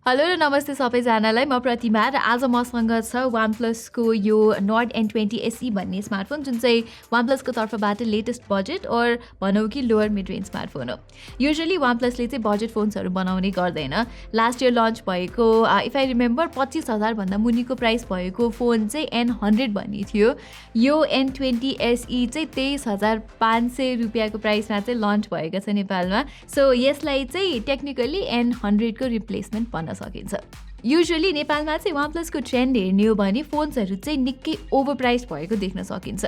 Hello र नमस्ते सबैजनालाई म प्रतिमा र आज मसँग छ OnePlus को यो Nord N20 SE भन्ने स्मार्टफोन जुन चाहिँ OnePlus को तर्फबाट लेटेस्ट बजेट और भनौँ कि लोअर मिड रेन्ज स्मार्टफोन हो। युजुअली OnePlus ले चाहिँ बजेट फोन्सहरू बनाउने गर्दैन। लास्ट इयर लन्च भएको इफ आई रिमेम्बर 25,000 भन्दा मुनिको प्राइस भएको फोन चाहिँ N100 भन्ने थियो। यो N20 SE चाहिँ 23,500 रुपियाँको प्राइसमा चाहिँ लन्च भएको छ नेपालमा। सो यसलाई चाहिँ टेक्निकली N100 को रिप्लेसमेन्ट भन्न सकिन्छ। युजुअली नेपालमा चाहिँ OnePlus को ट्रेन्ड हेर्ने हो भने फोन्सहरू चाहिँ निकै ओभर प्राइस भएको देख्न सकिन्छ।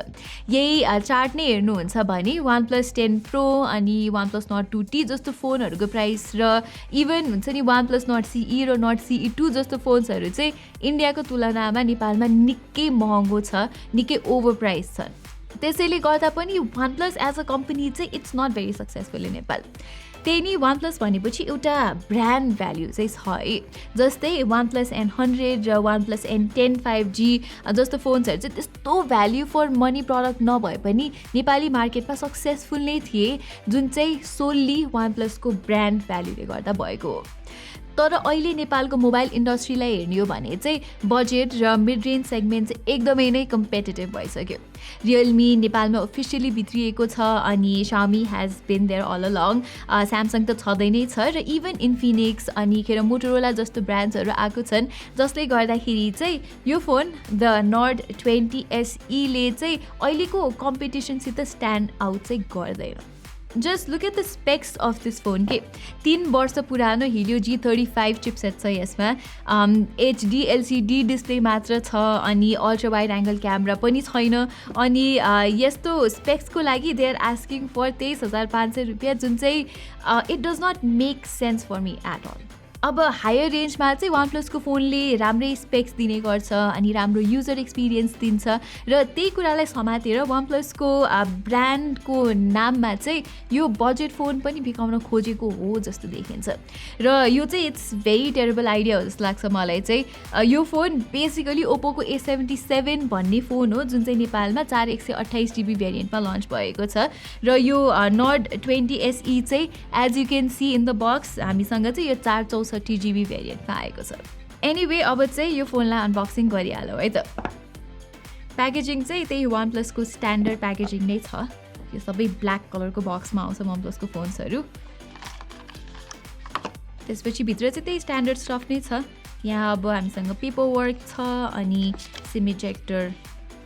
यही चार्ट नै हेर्नुहुन्छ भने OnePlus 10 Pro अनि OnePlus Nord 2T जस्तो फोनहरूको प्राइस र इभन हुन्छ नि OnePlus Nord CE र Nord CE2 जस्तो फोन्सहरू चाहिँ इन्डियाको तुलनामा नेपालमा निकै महँगो छ, निकै ओभर प्राइस छ। त्यसैले गर्दा पनि OnePlus एज अ कम्पनी चाहिँ it's not very successful in Nepal. त्यही नि OnePlus भनेपछि एउटा ब्रान्ड भ्याल्यु चाहिँ छ है। जस्तै OnePlus N100 र OnePlus N10 5G जस्तो फोन्सहरू चाहिँ त्यस्तो भ्याल्यु फर मनी प्रडक्ट नभए पनि नेपाली मार्केटमा सक्सेसफुल नै थिए, जुन चाहिँ सोल्ली OnePlus को ब्रान्ड भ्याल्युले गर्दा भएको हो। तर अहिले नेपालको मोबाइल इन्डस्ट्रीलाई हेर्ने हो भने चाहिँ बजेट र मिड रेन्ज सेगमेन्ट चाहिँ एकदमै नै कम्पिटिटिभ भइसक्यो। रियलमी नेपालमा अफिसियली भित्रिएको छ अनि Xiaomi has been there all along. Samsung त छँदै नै छ र इभन इन्फिनिक्स अनि मोटोरोला जस्तो ब्रान्ड्सहरू आएको छन्, जसले गर्दाखेरि चाहिँ यो फोन द Nord 20 SE ले चाहिँ अहिलेको कम्पिटिसनसित स्ट्यान्ड आउट चाहिँ गर्दैन। Just look at the specs of this phone के 3 वर्ष पुरानो Helio G35 चिपसेट छ यसमा। HD LCD डिस्प्ले मात्र छ अनि अल्ट्रा वाइड एङ्गल क्यामेरा पनि छैन अनि यस्तो स्पेक्सको लागि दे आर आस्किङ फर 23,500 रुपियाँ, जुन चाहिँ it does not make sense for me at all. अब हायर रेन्जमा चाहिँ OnePlus को फोनले राम्रै स्पेक्स दिने गर्छ अनि राम्रो युजर एक्सपिरियन्स दिन्छ र त्यही कुरालाई समातेर OnePlus को ब्रान्डको नाममा चाहिँ यो बजेट फोन पनि बिकाउन खोजेको हो जस्तो देखिन्छ र यो चाहिँ इट्स भेरी टेरेबल आइडिया हो जस्तो लाग्छ मलाई चाहिँ। यो फोन बेसिकली ओप्पोको A77 भन्ने फोन हो जुन चाहिँ नेपालमा 4128 GB भेरिएन्टमा लन्च भएको छ र यो Nord 20 SE चाहिँ as you can see in the box हामीसँग चाहिँ यो 464 GB भेरिएन्टमा आएको छ। एनिवे अब चाहिँ यो फोनलाई अनबक्सिङ गरिहालौँ है त। प्याकेजिङ चाहिँ त्यही OnePlus को स्ट्यान्डर्ड प्याकेजिङ नै छ। यो सबै ब्ल्याक कलरको बक्समा आउँछ OnePlus को फोन्सहरू। त्यसपछि भित्र चाहिँ त्यही स्ट्यान्डर्ड स्टफ नै छ। यहाँ अब हामीसँग पेपर वर्क छ अनि सिम इजेक्टर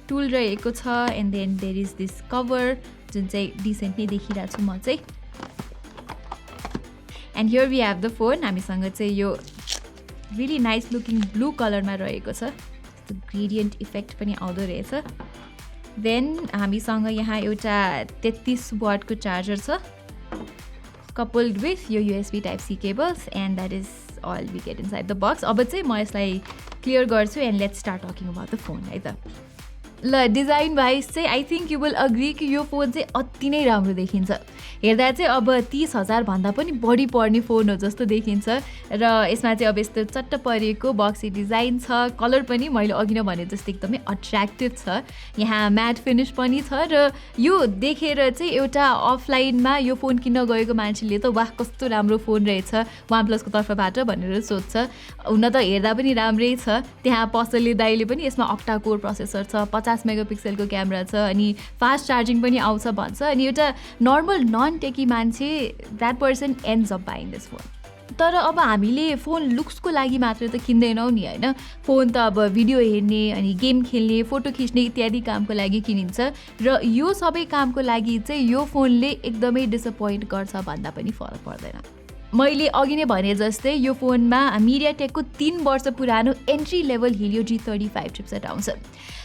टुल रहेको छ and then there is this cover जुन चाहिँ डिसेन्ट नै देखिरहेको छु म चाहिँ। And here we have the phone. हामीसँग चाहिँ यो रियली नाइस लुकिङ ब्लू कलरमा रहेको छ, त्यस्तो ग्रेडियन्ट इफेक्ट पनि आउँदो रहेछ। देन हामीसँग यहाँ एउटा 33 वाटको चार्जर छ कपल्ड विथ यो USB Type-C cables and that is all we get inside the box. अब चाहिँ म यसलाई क्लियर गर्छु and let's start talking about the phone है त। ल डिजाइन वाइज चाहिँ I think you will agree कि यो फोन चाहिँ अति नै राम्रो देखिन्छ। हेर्दा चाहिँ अब 30,000 भन्दा पनि बढी पर्ने फोन हो जस्तो देखिन्छ र यसमा चाहिँ अब यस्तो चट्ट परेको बक्सी डिजाइन छ। कलर पनि मैले अघि नै भने जस्तो एकदमै अट्र्याक्टिभ छ। यहाँ म्याट फिनिस पनि छ र यो देखेर चाहिँ एउटा अफलाइनमा यो फोन किन्न गएको मान्छेले त वाह कस्तो राम्रो फोन रहेछ OnePlus को तर्फबाट भनेर सोध्छ। हुन त हेर्दा पनि राम्रै छ। त्यहाँ पसलले दाइले पनि यसमा अक्टा कोर प्रोसेसर छ, 50 मेगापिक्सलको क्यामेरा छ अनि फास्ट चार्जिङ पनि आउँछ भन्छ अनि एउटा नर्मल नन टेकी मान्छे that person ends up buying this phone. तर अब हामीले फोन लुक्सको लागि मात्र त किन्दैनौँ नि होइन। फोन त अब भिडियो हेर्ने अनि गेम खेल्ने फोटो खिच्ने इत्यादि कामको लागि किनिन्छ र यो सबै कामको लागि चाहिँ यो फोनले एकदमै डिसपोइन्ट गर्छ भन्दा पनि फरक पर्दैन। मैले अघि नै भने जस्तै यो फोनमा मिडियाटेकको 3 वर्ष पुरानो entry level Helio G35 chipset आउँछ।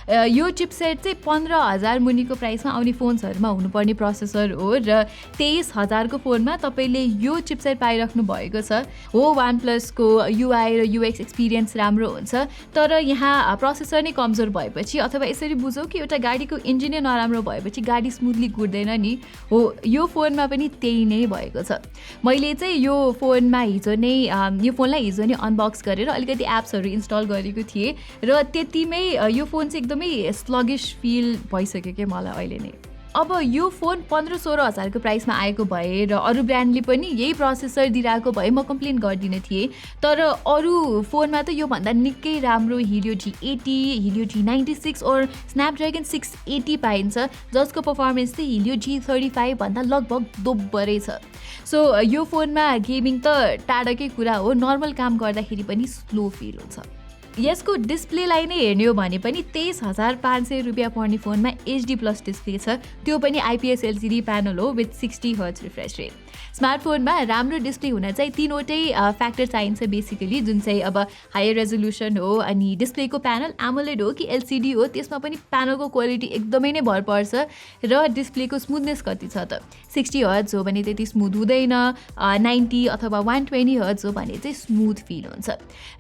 यो चिपसेट चाहिँ 15,000 मुनिको प्राइसमा आउने फोन्सहरूमा हुनुपर्ने प्रोसेसर हो र 23,000 को फोनमा तपाईँले यो चिपसेट पाइराख्नु भएको छ। हो OnePlus को UI र UX एक्सपिरियन्स राम्रो हुन्छ तर यहाँ प्रोसेसर नै कमजोर भएपछि अथवा यसरी बुझौँ कि एउटा गाडीको इन्जिनै नराम्रो भएपछि गाडी स्मुथली गुड्दैन नि, हो यो फोनमा पनि त्यही नै भएको छ। मैले चाहिँ यो फोनलाई हिजो नै अनबक्स गरेर अलिकति एप्सहरू इन्स्टल गरेको थिएँ र त्यतिमै यो फोन चाहिँ एकदमै स्लगिश फिल भइसक्यो कि मलाई अहिले नै। अब यो फोन 15-16 हजारको प्राइसमा आएको भए र अरू ब्रान्डले पनि यही प्रोसेसर दिइरहेको भए म कम्प्लेन गर्दिनँ थिएँ, तर अरू फोनमा त योभन्दा निकै राम्रो Helio G80, Helio G96 और स्न्यापड्र्यागन 680 पाइन्छ, जसको पर्फर्मेन्स चाहिँ Helio G35 भन्दा लगभग दोब्बरै छ। सो यो फोनमा गेमिङ त टाढाकै कुरा हो, नर्मल काम गर्दाखेरि पनि स्लो फिल हुन्छ। यसको डिस्प्लेलाई नै हेर्ने हो भने पनि 23,500 रुपियाँ पर्ने फोनमा HD प्लस डिस्प्ले छ, त्यो पनि IPS LCD प्यानल हो विथ 60 हर्ट्ज रिफ्रेश रेट। स्मार्टफोनमा राम्रो डिस्प्ले हुन चाहिँ तीनवटै फ्याक्टर चाहिन्छ बेसिकली, जुन चाहिँ अब हायर रेजोल्युसन हो, अनि डिस्प्लेको प्यानल एमोलेड हो कि LCD हो, त्यसमा पनि प्यानलको क्वालिटी एकदमै नै भर पर्छ, र डिस्प्लेको स्मुथनेस कति छ त 60 हर्ट्ज हो भने त्यति स्मुथ हुँदैन, 90 अथवा 120 हर्ट्ज हो भने चाहिँ स्मुथ फिल हुन्छ,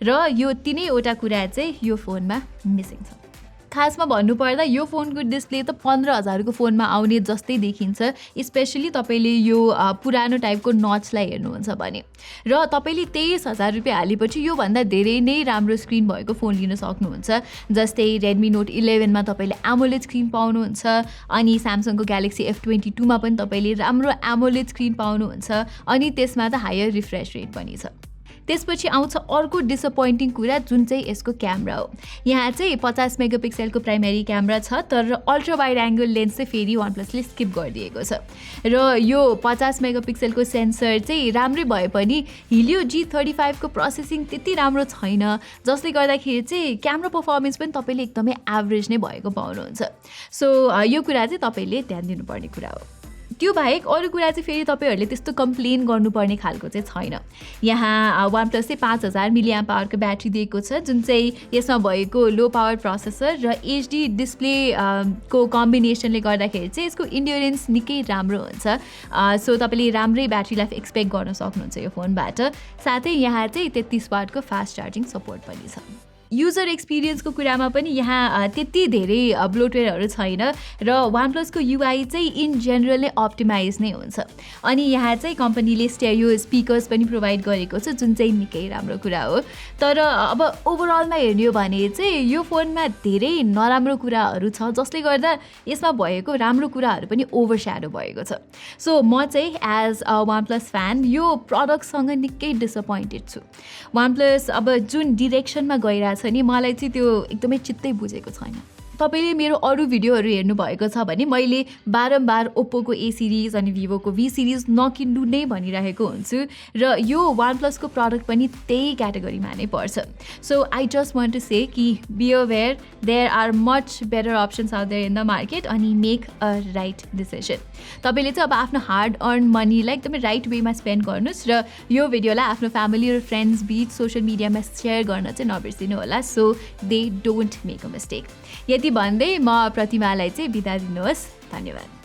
र यो तिनैवटा कुरा चाहिँ यो फोनमा मिसिङ छ। खासमा भन्नुपर्दा यो फोनको डिस्प्ले त 15,000को फोनमा आउने जस्तै देखिन्छ, स्पेसली तपाईँले यो पुरानो टाइपको नचलाई हेर्नुहुन्छ भने, र तपाईँले 23,000 रुपियाँ हालेपछि योभन्दा धेरै नै राम्रो स्क्रिन भएको फोन लिन सक्नुहुन्छ। जस्तै रेडमी नोट 11 मा तपाईँले एमोलेड स्क्रिन पाउनुहुन्छ, अनि स्यामसङको ग्यालेक्सी F22 मा पनि तपाईँले राम्रो एमोलेड स्क्रिन पाउनुहुन्छ, अनि त्यसमा त हायर रिफ्रेश रेट पनि छ। त्यसपछि आउँछ अर्को डिसअपोइन्टिङ कुरा, जुन चाहिँ यसको क्यामेरा हो। यहाँ चाहिँ 50 मेगापिक्सलको प्राइमेरी क्यामेरा छ, तर अल्ट्रा वाइड एङ्गल लेन्स चाहिँ फेरि OnePlusले स्किप गरिदिएको छ, र यो 50 मेगापिक्सलको सेन्सर चाहिँ राम्रै भए पनि Helio G35 को प्रोसेसिङ त्यति राम्रो छैन, जसले गर्दाखेरि चाहिँ क्यामेरा पर्फर्मेन्स पनि तपाईँले एकदमै एभरेज नै भएको पाउनुहुन्छ। सो यो कुरा चाहिँ तपाईँले ध्यान दिनुपर्ने कुरा हो। त्यो बाहेक अरू कुरा चाहिँ फेरि तपाईँहरूले त्यस्तो कम्प्लेन गर्नुपर्ने खालको चाहिँ छैन। यहाँ OnePlus चाहिँ 5000 mAhको ब्याट्री दिएको छ, जुन चाहिँ यसमा भएको लो पावर प्रोसेसर र HD डिस्प्ले को कम्बिनेसनले गर्दाखेरि चाहिँ यसको इन्ड्योरेन्स निकै राम्रो हुन्छ। सो तपाईँले राम्रै ब्याट्री लाइफ एक्सपेक्ट गर्न सक्नुहुन्छ यो फोनबाट। साथै यहाँ चाहिँ 33 वाटको फास्ट चार्जिङ सपोर्ट पनि छ। युजर एक्सपिरियन्सको कुरामा पनि यहाँ त्यति धेरै ब्लोटवेयरहरू छैन, र OnePlusको UI चाहिँ इन जेनरल नै अप्टिमाइज नै हुन्छ, अनि यहाँ चाहिँ कम्पनीले स्टेरियो स्पिकर्स पनि प्रोभाइड गरेको छ, जुन चाहिँ निकै राम्रो कुरा हो। तर अब ओभरअलमा हेर्ने हो भने चाहिँ यो फोनमा धेरै नराम्रो कुराहरू छ, जसले गर्दा यसमा भएको राम्रो कुराहरू पनि ओभरस्याडो भएको छ। सो म चाहिँ एज अ OnePlus फ्यान यो प्रडक्टसँग निकै डिसअपोइन्टेड छु। OnePlus अब जुन डिरेक्सनमा गइरहेको छ नि, मलाई चाहिँ त्यो एकदमै चित्तै बुझेको छैन। तपाईँले मेरो अरू भिडियोहरू हेर्नुभएको छ भने मैले बारम्बार ओप्पोको A सिरिज अनि भिभोको V सिरिज नकिन्नु नै भनिरहेको हुन्छु, र यो OnePlusको प्रडक्ट पनि त्यही क्याटेगोरीमा नै पर्छ। So I just want to say कि be aware, there are much better options out there in the market, अनि मेक अ राइट डिसिजन। तपाईँले चाहिँ अब आफ्नो हार्ड अर्न मनीलाई एकदमै राइट वेमा स्पेन्ड गर्नुहोस्, र यो भिडियोलाई आफ्नो फ्यामिली र फ्रेन्ड्स बिच सोसियल मिडियामा सेयर गर्न चाहिँ नबिर्सिनु होला, so they don't make a mistake. यति भन्दै म प्रतिमालाई चाहिँ बिदा दिनुहोस्। धन्यवाद।